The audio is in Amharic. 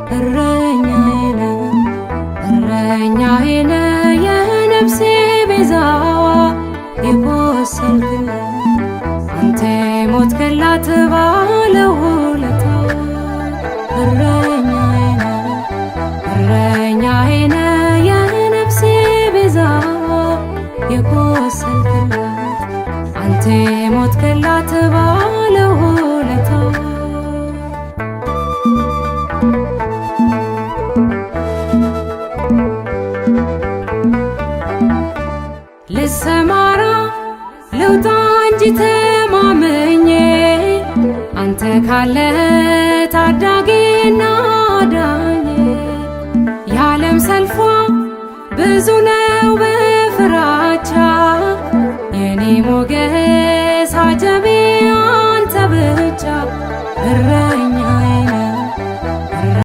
እረኛዬ ነህ እረኛዬ ነህ የነፍሴ ቤዛዋ የቆሰልክላት አንተ የሞትክላት ባለውለታዋ እረኛዬ ነህ እረኛዬ ነህ የነፍሴ ቤዛዋ የቆሰልክላት አንተ የሞትክላት ባለውለታዋ ልሰማራ ልውጣ እንጂ ተማምኜ አንተ ካለ ታዳጊና አዳኜ የዓለም ሰልፏ ብዙ ነው በፍራቻ የኔ ሞገስ አጀቤ አንተ ብቻ እረኛ